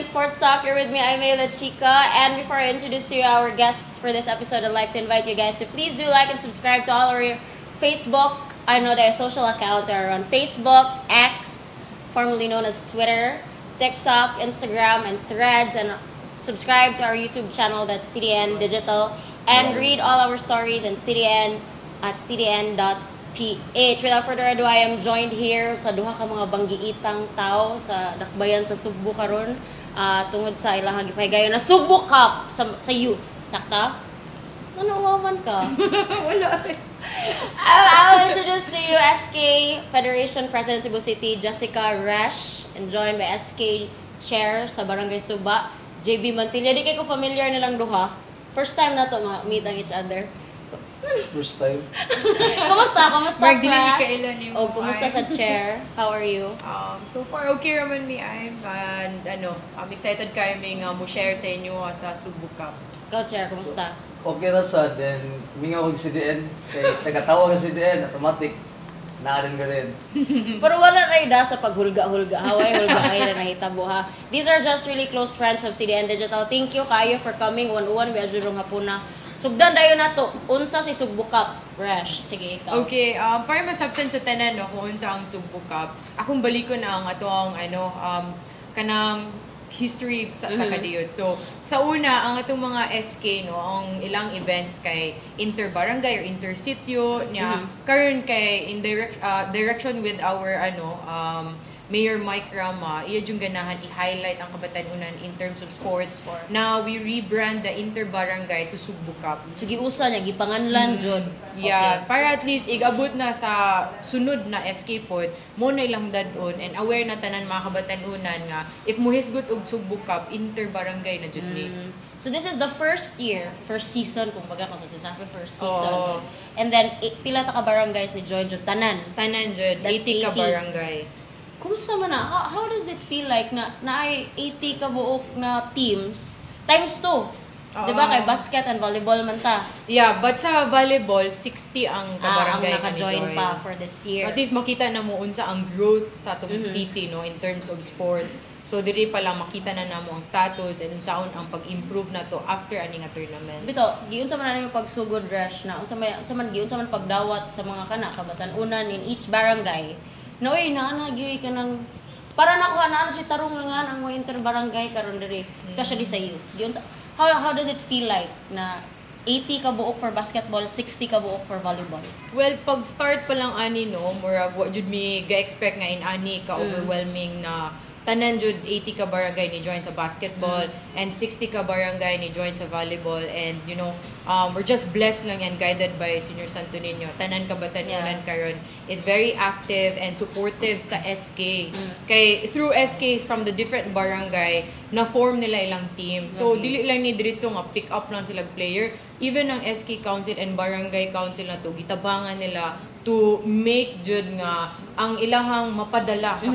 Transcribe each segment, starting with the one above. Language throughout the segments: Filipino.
Sports Talk. You're with me, Aimee La Chica. And before I introduce to you our guests for this episode, I'd like to invite you guys to please do like and subscribe to all our Facebook, I know their social accounts are on Facebook, X, formerly known as Twitter, TikTok, Instagram, and Threads, and subscribe to our YouTube channel, that's CDN Digital, and read all our stories in CDN at cdn.ph. Without further ado, I am joined here sa duha ka mga banggiitang tao sa dakbayan sa Sugbo karon tungod sa ilang gipahigayon na Sugbo Cup sa youth. Sakta? Nanawawan ka? Wala. I'll introduce to you SK Federation President Cebu City, Jessica Resh, and joined by SK Chair sa Barangay Suba, JB Mantilla. Di kayo familiar nilang duha. First time na to meet ang each other. First time. Kumusta Mark, class? o kumusta sa chair? How are you? So far, okay raman mi I'm I'm excited kami nga mo share sa inyo sa Sugbo Cup. Ikaw, chair, kumusta? Okay na sa, then mingaw kong CDN. Kaya tagatawag ng CDN, automatic. Naarin ka rin. Pero wala na sa paghulga-hulga. Haway, hulga ay na nahitabo ha. These are just really close friends of CDN Digital. Thank you kayo for coming. One-one, we adjurong hapuna. Sugdan dayo na to. Unsa si Sugbo Cup? Resh, sige ikaw. Okay, para masabtan sa tanan no kung unsa ang Sugbo Cup. Akong balikon na ang atong kanang history sa takadiyot. So, sa una, ang atong mga SK, no, ang ilang events kay inter-barangay or inter-sitio niya, karon kay in direction with our Mayor Mike Rama, iya yung ganahan i-highlight ang kabatanunan in terms of sports. Now, we rebrand the inter-barangay to Sugbo Cup. So, giusa niya, gipanganlan jud. Yeah, okay. Para at least igabot na sa sunod na SK pod, mo na ilang dadon and aware na tanan mga kabatanunan nga if mo hisgot og Sugbo Cup, inter-barangay na jud ni. So this is the first season kung baga kung sa Sisafi first season. And then pila ta ka barangays ni join jud tanan. Tanan jud, 80 ka barangay. Kumusta man na? How does it feel like na ay 80 ka buok na teams times 2? Diba kay basket and volleyball man ta? Yeah, but sa volleyball 60 ang kabarangay ang naka-join pa for this year. So at least makita na mo unsa ang growth sa atong city no in terms of sports. So diri pa lang makita na namo ang status and unsaon ang pag-improve na to after ani nga tournament. Bito, giunsa man nimo pagsugod Rush na unsa man pagdawat sa mga kabatan-unan in each barangay. Noy na gyud ka nang para nakuha na si tarong nga ang mga inter-barangay karon diri, especially sa youth. Giunsa how does it feel like na 80 ka buok for basketball, 60 ka buok for volleyball? Well, pag start pa lang ani no, murag wa jud mi ga-expect nga in ani ka overwhelming na tanan jud 80 ka barangay ni join sa basketball and 60 ka barangay ni join sa volleyball and we're just blessed lang and guided by Senior Santo Niño. Tanan ka batanunan karon is very active and supportive sa SK. Kay through SKs from the different barangay na form nila ilang team. So dili lang ni diretso nga pick up lang sila player. Even ang SK Council and Barangay Council na to gitabangan nila to make jud nga ang ilahang mapadala sa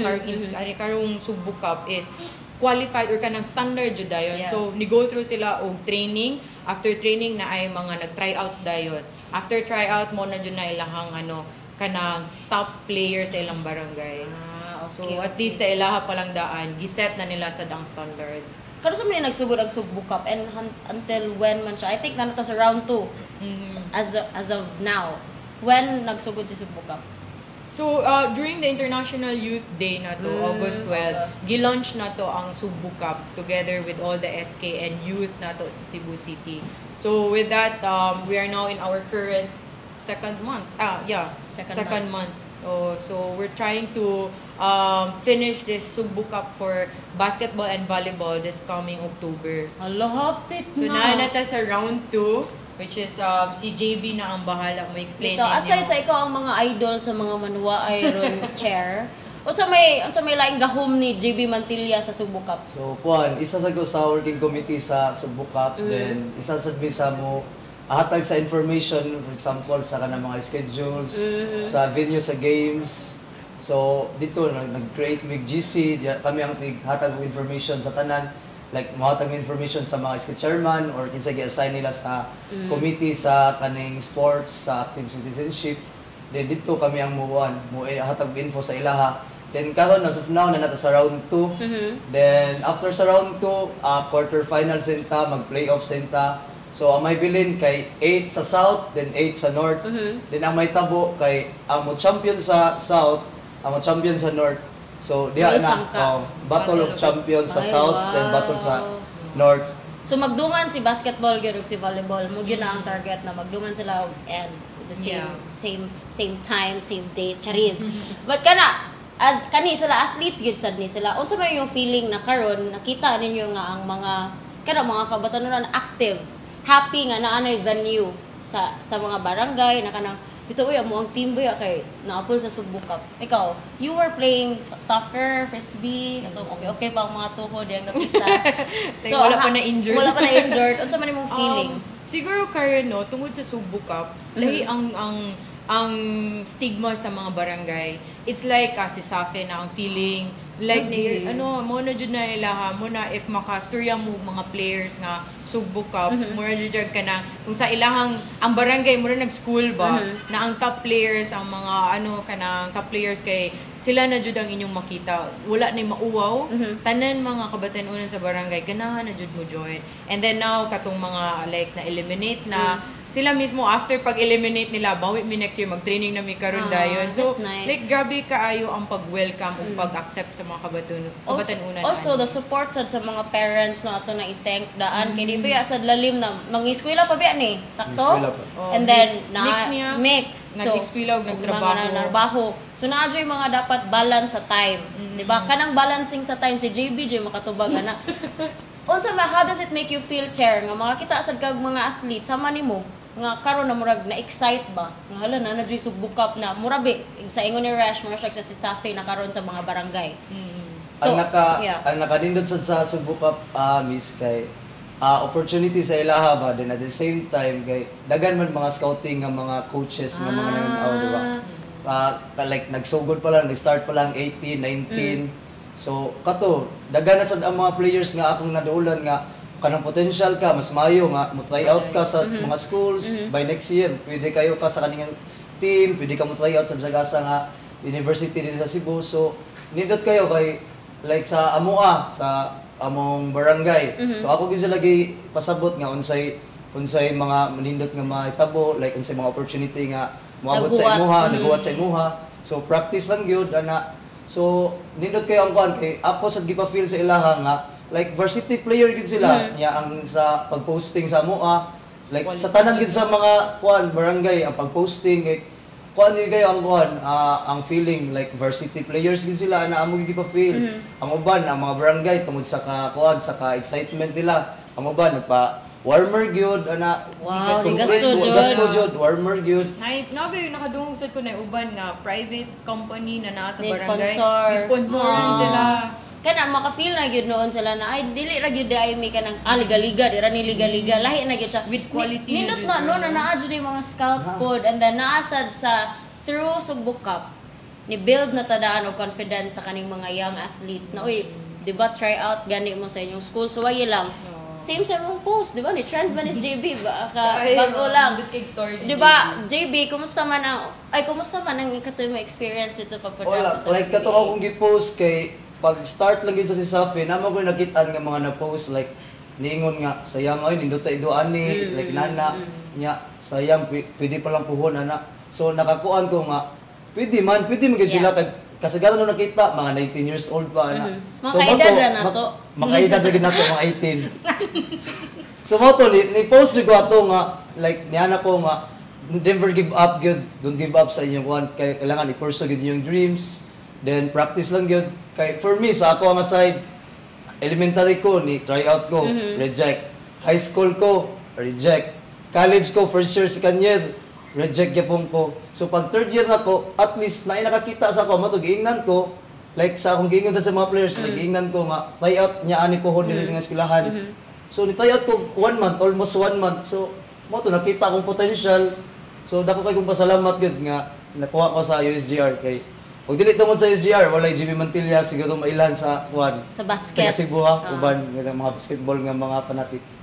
karong Sugbo Cup is qualified or kanang standard jud dayon. So ni-go through sila og training. After training na ay mga nag-tryouts dayon. After tryout mo na jud na ilahang kanang top player sa ilang barangay. So at least sa ilaha pa lang daan giset na nila sa dang standard. Kano sa mga nagsugod ang Sugbo Cup and until when man siya? I think na sa round 2 as of now. When nagsugod si Sugbo Cup? So, during the International Youth Day na to, August 12, gilaunch na to ang Sugbo Cup together with all the SK and youth na to sa Cebu City. So, with that, we are now in our current second month. Second month. So, we're trying to finish this Sugbo Cup for basketball and volleyball this coming October. Hapit na. So, naanata sa round 2. Which is si JB na ang bahala mo explain ninyo. Aside sa ikaw ang mga idol sa mga manwa iron chair, unsa may laing gahom ni JB Mantilla sa Sugbo Cup? So, isa sa working committee sa Sugbo Cup, then isa sa mo hatag sa information, for example, sa kanang mga schedules, sa venue sa games. So, dito nag-create mig GC, kami ang hatag information sa tanan. Like mahatag information sa mga SK chairman or kinsa gi-assign nila sa committee sa kaning sports sa active citizenship. Then dito kami ang hatag info sa ilaha Then karon as of now na nata sa round 2. Then after sa round 2, quarterfinal senta, mag-playoff senta. So ang may bilin kay 8 sa South, then 8 sa North. Then ang may tabo kay ang mo champion sa South, ang mo champion sa North. So diha na Battle of Champions sa South, then Battle sa North. So magdungan si basketball gyud ug si volleyball, mo gyud na ang target na magdungan sila and the same time, same date, charis. But kana as kani sila athletes gyud sad ni sila. Unsa man yung feeling na karon nakita ninyo nga ang mga mga kabatanon active, happy nga naanay venue sa mga barangay na kanang dito uy mo ang team ba kay naapol sa Subo Cup. Ikaw, you were playing soccer, frisbee, katong okay pa ang mga tuhod yang nakita. So wala pa na injured. Wala pa na injured. Unsa man imong feeling? Siguro karon no tungod sa Subo Cup, lahi ang stigma sa mga barangay. It's like si Safi na ang feeling like mo na jud na ilaha mo na if makastorya mo mga players nga Subo Cup mo na jud ka na kung sa ilahang ang barangay mo na nag-school ba na ang top players ang mga kanang top players kay sila na jud ang inyong makita wala ni mauwaw tanan mga kabatan-onan sa barangay ganahan na jud mo join and then now katong mga like na eliminate na sila mismo after pag-eliminate nila bawi mi next year mag-training na mi karon dayon so nice. like grabe kaayo ang pag-welcome ug pag-accept sa mga kabatan-unan also the support sa mga parents no ato na i-thank daan kay di ba sa lalim na mangiskwela pa biya ni sakto and then mix so nag-eskwela ug nagtrabaho so naa joy mga dapat balance sa time di ba kanang balancing sa time si JB makatubag ana unsa ba how does it make you feel chair nga makakita sad kag mga athletes sama nimo nga karon na murag na excite ba nga hala na diri Subo Cup na murabi sa ingon ni Rash mo siya sa si Safi na karon sa mga barangay so ang nakanindot sad sa Subo Cup miss kay opportunity sa ilaha ba then at the same time kay dagan man mga scouting nga mga coaches nga mga nananaw di ba like nagsugod pa lang nag-start pa lang 18 19 so kato dagan na sad ang mga players nga akong naduulan nga kanang potential ka mas mayo nga mo try out ka sa mga schools by next year pwede kayo ka sa kaning team pwede ka mo try out sa Sagasa nga university din sa Cebu so nindot kayo kay like sa amoa sa among barangay so ako gyud lagi pasabot nga unsay mga manindot nga mahitabo like unsay mga opportunity nga moabot sa imuha nagbuhat sa imuha so practice lang gyud ana so nindot kayo ang kuan kay ako sad gipa-feel sa ilaha nga like varsity player gid sila nya ang sa pagposting sa amoa like sa tanan gid sa mga kuan barangay ang pagposting kay kuan gid kayo ang kuan ang feeling like varsity players gid sila na amo gid pa feel ang uban ang mga barangay tungod sa kuan sa excitement nila ang uban nagpa warmer gyud ana gasto jud warmer gyud nabe nakadungog sad ko na uban nga private company na naa sa Ni barangay sponsor. sponsoran sila kana maka-feel na gyud noon sila na ay dili ra gyud ay may kanang liga-liga dira ni liga-liga lahi na gyud siya with quality nindot na no na naa jud mga scout pod and then naasad sa through Subo Cup ni build na tadaan og confidence sa kaning mga young athletes na uy di ba try out gani mo sa inyong school so why lang same sa mong post di ba ni trend man is JB bago lang di ba JB kumusta man ang ikatoy mo experience dito pagpadala sa like kato akong gi-post kay pag start lang gyud sa si Safi namo ko nakita nga mga na-post like niingon nga sayang ay nindot tay duani like nana nya sayang pwede pa lang puhon ana so nakakuan ko nga pwede man gyud sila kay kasagaran no nakita mga 19 years old pa ana so makaedad ra nato makaedad ra nato mga 18 so mo to ni post jud ko ato nga like niana ko nga never give up gyud don't give up sa inyong kuan kay kailangan i-pursue gyud yung dreams then practice lang gyud kay for me sa ako nga side elementary ko ni try out ko reject high school ko reject college ko first year second year reject gyapon ko so pag third year na ko at least na nakakita sa ako mato giingnan ko like sa akong giingon sa mga players like giingnan ko nga try out nya ani ko dili sa eskwelahan so ni try out ko 1 month almost 1 month so mo to nakita akong potential so dako kay kong pasalamat gud nga nakuha ko sa USGR kay pag dili tungod sa SGR, walay GB Mantilla siguro mailan sa kuan. Sa basket. Kaya Cebu uban nga mga basketball nga mga fanatics.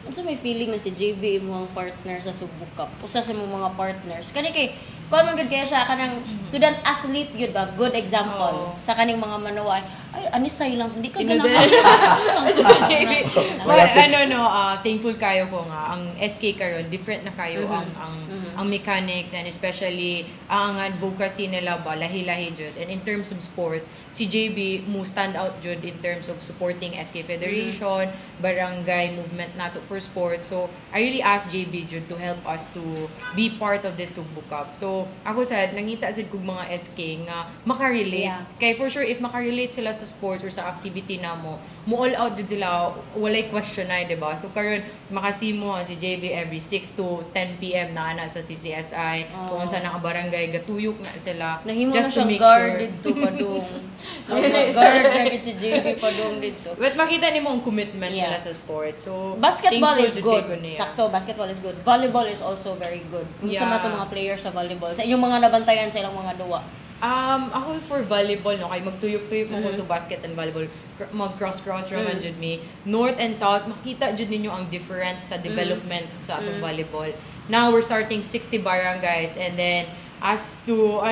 Unsa may feeling na si JB mo ang partner sa Subo Cup? Usa sa mga partners. Kani kay Kung man gud kaya siya kanang student athlete yun ba, good example sa kaning mga manuwa. Ay, anisay lang, hindi ka ganahan. But thankful kayo ko nga ang SK kayo, different na kayo ang mechanics, and especially ang advocacy nila ba lahi-lahi jud. And in terms of sports, si JB mo stand out jud in terms of supporting SK Federation, barangay movement nato for sports. So I really asked JB jud to help us to be part of this Sugbo Cup. So ako sad nangita sad kog mga SK nga makarelate. Yeah. Kay for sure if makarelate sila sa sports or sa activity namo, mo all out jud sila, walay question ay, diba? So karon makasimo si JB every 6 to 10 PM na ana sa CCSI. Kung sa naka barangay gatuyok na sila Nahimo just na to siyang make guard sure. dito padung. Guard na gid si JB padung dito. But makita nimo ang commitment Yeah. nila sa sport. So Basketball thankful is jud good. ko niya. Sakto, basketball is good. Volleyball is also very good. Kung sa Yeah. mga mga players sa volleyball, sa inyong mga nabantayan sa ilang mga duwa. Ako for volleyball, no, kay magtuyok-tuyok mo to basket and volleyball, mag-cross-cross raman jud me. North and South, makita jud ninyo ang difference sa development sa atong volleyball. Now we're starting 60 barangays, and then as to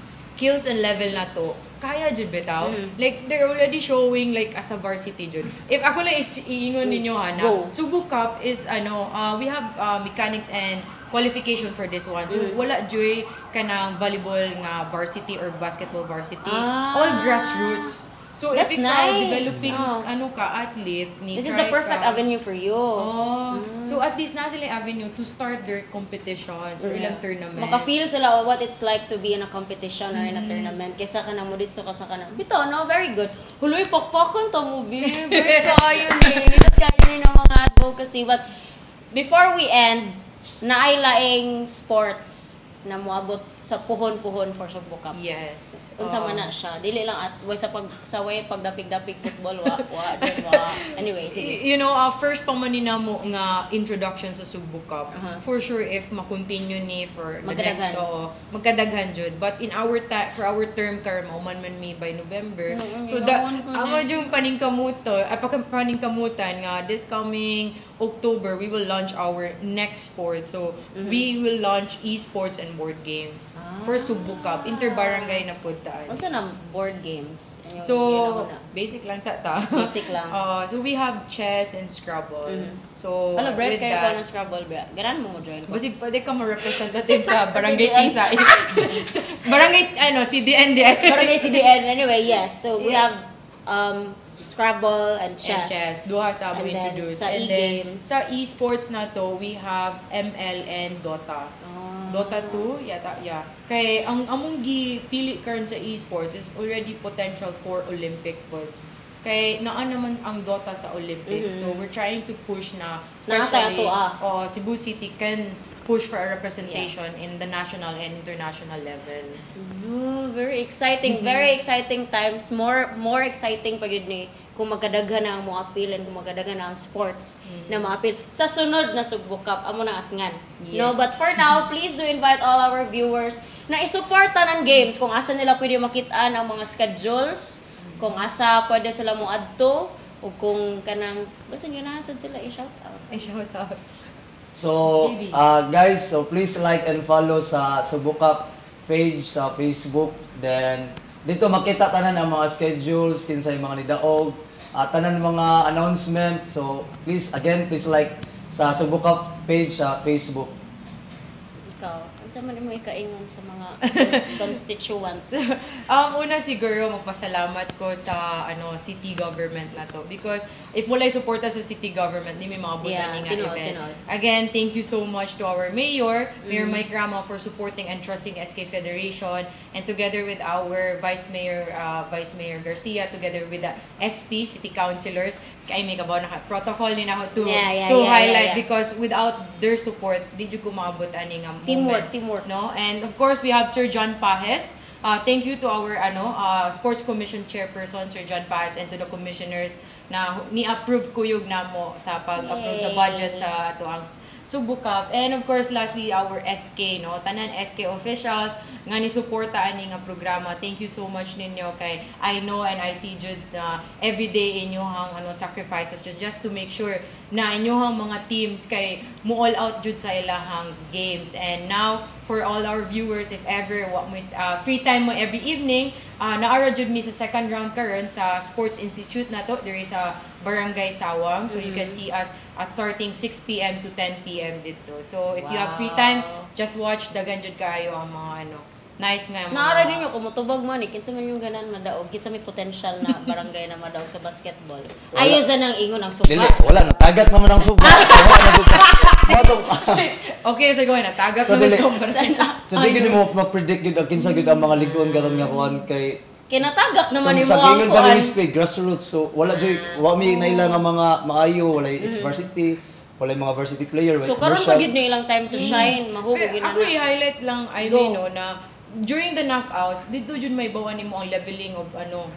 skills and level na to, kaya jud bitaw. Like they're already showing like as a varsity jud. If ako lang iingon ninyo Go. na Sugbo Cup is we have mechanics and qualification for this one. So wala joy kanang volleyball nga varsity or basketball varsity. All grassroots. So That's if ikaw nice. developing athlete, ni This is the perfect avenue for you. So at least na sila avenue to start their competitions or ilang tournament. Maka-feel sila what it's like to be in a competition or in a tournament. Kaysa ka nang mo dito ka sa kanang, bito, no? Very good. Huloy, pakpakan ta mo, be. Very kayo ni. Nilot kayo ni ng mga advocacy. But before we end, naay-laing sports na moabot sa puhon-puhon for Sugbo Cup. Yes. Unsa man na siya. Dili lang at way sa way pagdapig-dapig football wa. Anyway, sige. You know, first pang manina mo nga introduction sa Sugbo Cup. For sure if ma-continue ni for the next magkadaghan jud. But in our for our term karon man mi by November. So amo jung paningkamutan nga this coming October we will launch our next sport. So we will launch esports and board games for Sugbo Cup. Inter-barangay na pud taan. Unsa na board games? So, basic lang sa ta. Basic lang. So, we have chess and Scrabble. So, Hala, break with kayo that, pa ng Scrabble. Ganan mo join ko. Basig, pwede ka ma-representative sa Barangay Tisa. Barangay, CDN. Barangay CDN. Anyway, yes. So, we have Scrabble and chess. Duha sa mo And then, introduce. sa And then, e-games. sa esports na to, we have ML and Dota. Dota 2, yata, yeah. Kay ang among gipili karon sa esports is already potential for Olympic pod. Kay naa naman ang Dota sa Olympics. So we're trying to push na especially Cebu City can push for a representation in the national and international level. Very exciting. Very exciting times. More exciting pa yun ni kung magkadaghan na ang mo appeal and kung magkadaghan na ang sports na ma-appeal. Sa sunod na Sugbo Cup, amo na atngan. Yes. No, but for now, please do invite all our viewers na isuporta ng games kung asa nila pwede makitaan ang mga schedules, kung asa pwede sila mo adto, o kung kanang basta ganahan sila i-shout out. Shout out. So, guys, so please like and follow sa Sugbo Cup page sa Facebook. Then, dito makita tanan ang mga schedules, kinsay mga nidaog, tanan mga announcement. So, please like sa Sugbo Cup page sa Facebook. Ikaw, ano man mo ikaingon sa mga constituents? Una siguro magpasalamat ko sa city government na to because if walay suporta sa city government ni may mga butan nga event. Again, thank you so much to our Mayor Mike Rama for supporting and trusting SK Federation, and together with our Vice Mayor Garcia, together with the SP City Councilors, kay may kabaw na protocol ni na to highlight because without their support di jud ko maabot ani nga teamwork, no? And of course we have Sir John Pajes. Thank you to our Sports Commission Chairperson Sir John Pajes and to the commissioners na ni-approve kuyog namo sa pag-approve sa budget sa ato ang Subo Cup. And of course, lastly, our SK, no? Tanan SK officials, nga ni suporta ani nga programa. Thank you so much ninyo kay I know and I see jud every day inyohang sacrifices just to make sure na inyohang mga teams kay mo all out jud sa ilahang games. And now for all our viewers, if ever free time mo every evening, naara jud mi sa second round karon sa Sports Institute na to. There is a Barangay Sawang, so you can see us at starting 6 p.m. to 10 p.m. dito. So if you have free time, just watch dagan jud kaayo ang mga nice nga mga... Naara din yung kumutubag mo ni kinsa man yung ganan madaog, kinsa may potential na barangay na madaog sa basketball. Ayo sa nang ingon ang suba. Dili, wala natagat naman ang suba. Okay, so go na tagat So, na dili. sa So di gid mo ma-predict gid ang kinsa gid ang mga ligon karon nga kuan kay Kinatagak naman kung ni mo sa ang gingon pa kuan. ni Speed grassroots, so wala joy wa mi naila nga mga maayo, wala ex-varsity, wala mga varsity player. So karon pa gid na ilang time to shine, mahugog gid Ako na. i-highlight lang, I Go. mean, no, na during the knockouts, dito jud may bawa nimo ang leveling of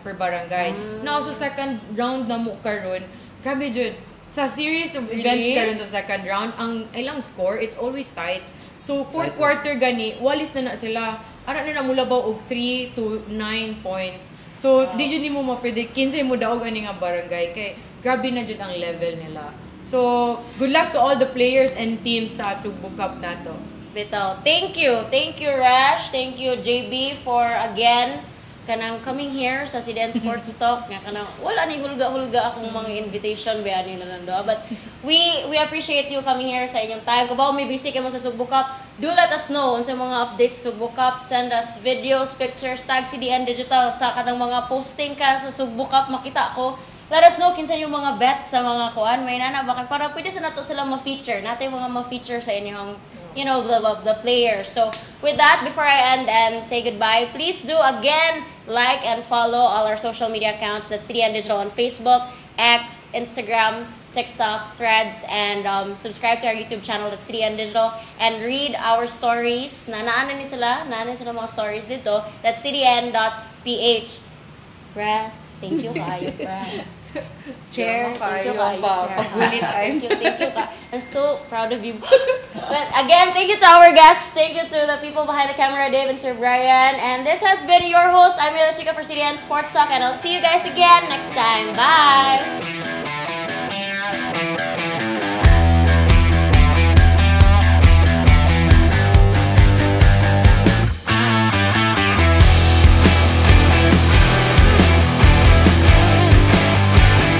per barangay. Now sa second round na mo karon, grabe jud. Sa series of events Really? karon sa second round, ang ilang score, it's always tight. So fourth quarter gani, walis na sila. Ara na namulabaw og 3 to 9 points. So di jud nimo ma-predict kinsa mo daog ani nga barangay kay grabe na jud ang level nila. So good luck to all the players and teams sa Subo Cup nato. Bitaw. Thank you Rash, thank you JB for again kanang coming here sa CDN Sports Talk nga kanang wala ni hulga-hulga akong mga invitation ba ani na nando, but we appreciate you coming here sa inyong time. Kabaw may busy kay mo sa Subo Cup, do let us know unsa mga updates sa Subo Cup, send us videos, pictures, tag CDN Digital sa kanang mga posting ka sa Subo Cup, makita ko. Let us know kinsa yung mga bet sa mga kuan may nana baka para pwede sa nato sila ma-feature natin mga ma-feature sa inyong the players. So with that, before I end and say goodbye, please do again like and follow all our social media accounts. That's CDN Digital on Facebook, X, Instagram, TikTok, Threads, and subscribe to our YouTube channel, that's CDN Digital, and read our stories. Naana sila mga stories dito. That's cdn.ph. Press. Thank you, kayo, Press. Chair, thank you, kayo, Chair. Thank you. I'm so proud of you. But again, thank you to our guests. Thank you to the people behind the camera, Dave and Sir Brian. And this has been your host, I'm Mila Chica for CDN Sports Talk, and I'll see you guys again next time. Bye!